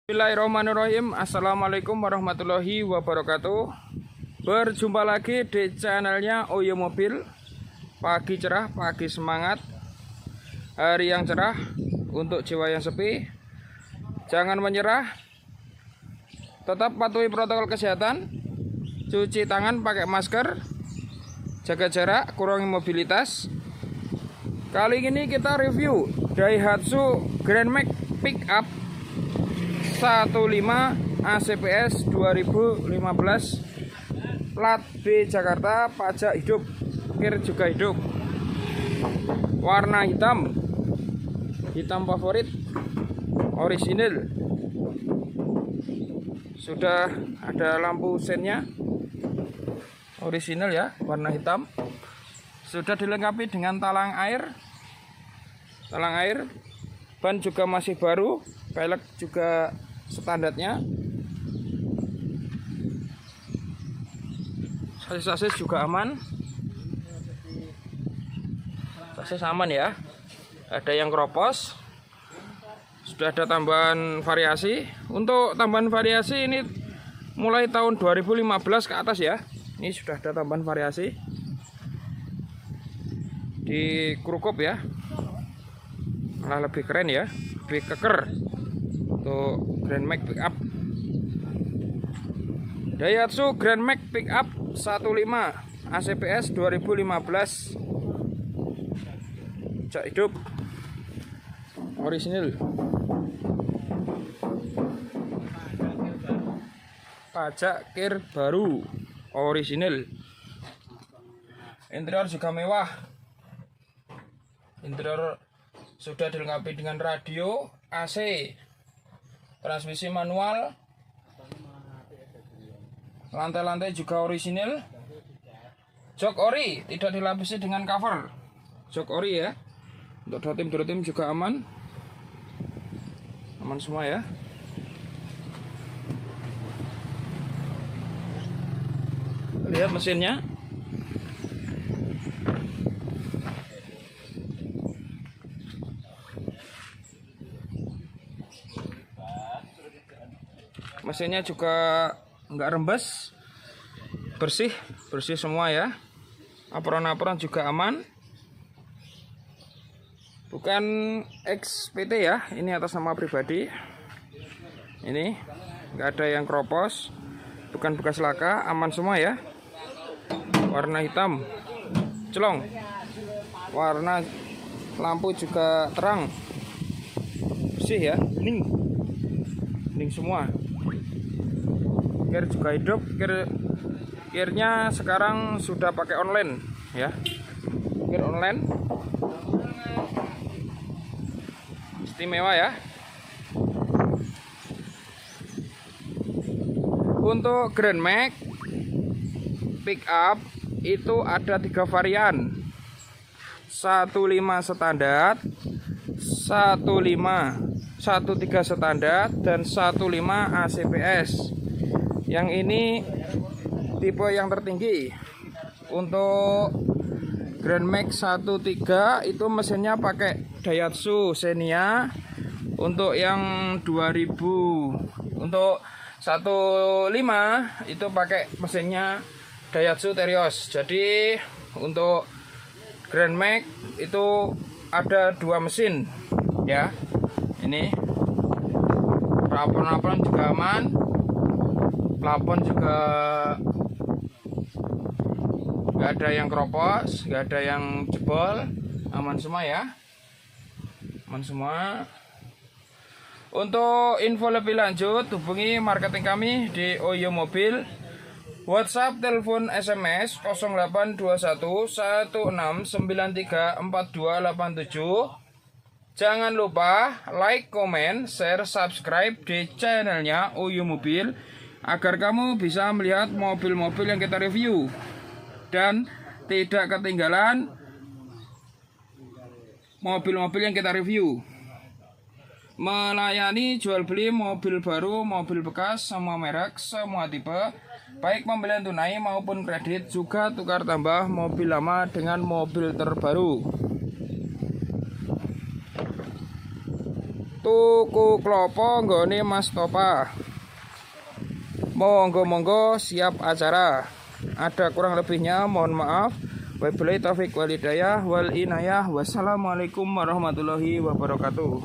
Bismillahirrahmanirrahim. Assalamualaikum warahmatullahi wabarakatuh. Berjumpa lagi di channelnya Oyo Mobil. Pagi cerah, pagi semangat, hari yang cerah untuk jiwa yang sepi. Jangan menyerah, tetap patuhi protokol kesehatan, cuci tangan pakai masker, jaga jarak, kurangi mobilitas. Kali ini kita review Daihatsu Grand Max Pickup 15 ACPS 2015 plat B Jakarta, pajak hidup, kir juga hidup, warna hitam favorit, orisinil. Sudah ada lampu sennya, orisinil ya, warna hitam. Sudah dilengkapi dengan talang air, ban juga masih baru, pelek juga standarnya, sasis juga aman, sasis aman ya. Ada yang kropos, sudah ada tambahan variasi. Untuk tambahan variasi ini mulai tahun 2015 ke atas ya. Ini sudah ada tambahan variasi di krukop ya, malah lebih keren ya, lebih keker. Untuk Grand Max Pickup Daihatsu Grand Max Pickup 15 ACPS 2015 pajak hidup, orisinil, pajak kir baru, orisinil. Interior juga mewah. Interior sudah dilengkapi dengan radio, AC, transmisi manual, lantai-lantai juga orisinil, jok ori, tidak dilapisi dengan cover, jok ori ya. Untuk dorotim juga aman semua ya. Lihat mesinnya, mesinnya juga enggak rembes, bersih semua ya. Apron juga aman, bukan XPT ya, ini atas nama pribadi. Ini enggak ada yang kropos, bukan bekas laka, aman semua ya. Warna hitam celong, warna lampu juga terang, bersih ya, bening semua. Kir juga hidup, kirnya sekarang sudah pakai online ya, kir online, istimewa ya. Untuk Grand Max Pickup itu ada 3 varian, 15 standar, 13 standar, dan 15 ACPS. Yang ini tipe yang tertinggi. Untuk Grand Max 13 itu mesinnya pakai Daihatsu Xenia. Untuk yang 2000, untuk 15 itu pakai mesinnya Daihatsu Terios. Jadi untuk Grand Max itu ada 2 mesin ya. Ini plafon juga aman, plafon juga nggak ada yang kropos, nggak ada yang jebol, aman semua ya, aman semua. Untuk info lebih lanjut hubungi marketing kami di Oyo Mobil. WhatsApp, telepon, SMS 0821 1693 4287. Jangan lupa like, comment, share, subscribe di channelnya Oyo Mobil agar kamu bisa melihat mobil-mobil yang kita review dan tidak ketinggalan mobil-mobil yang kita review. Melayani jual beli mobil baru, mobil bekas, semua merek, semua tipe, baik pembelian tunai maupun kredit, juga tukar tambah mobil lama dengan mobil terbaru. tuku klopo nggone Mas Topa. Monggo siap acara. Ada kurang lebihnya mohon maaf. Wabillahi taufik wal hidayah wal inayah. Wassalamualaikum warahmatullahi wabarakatuh.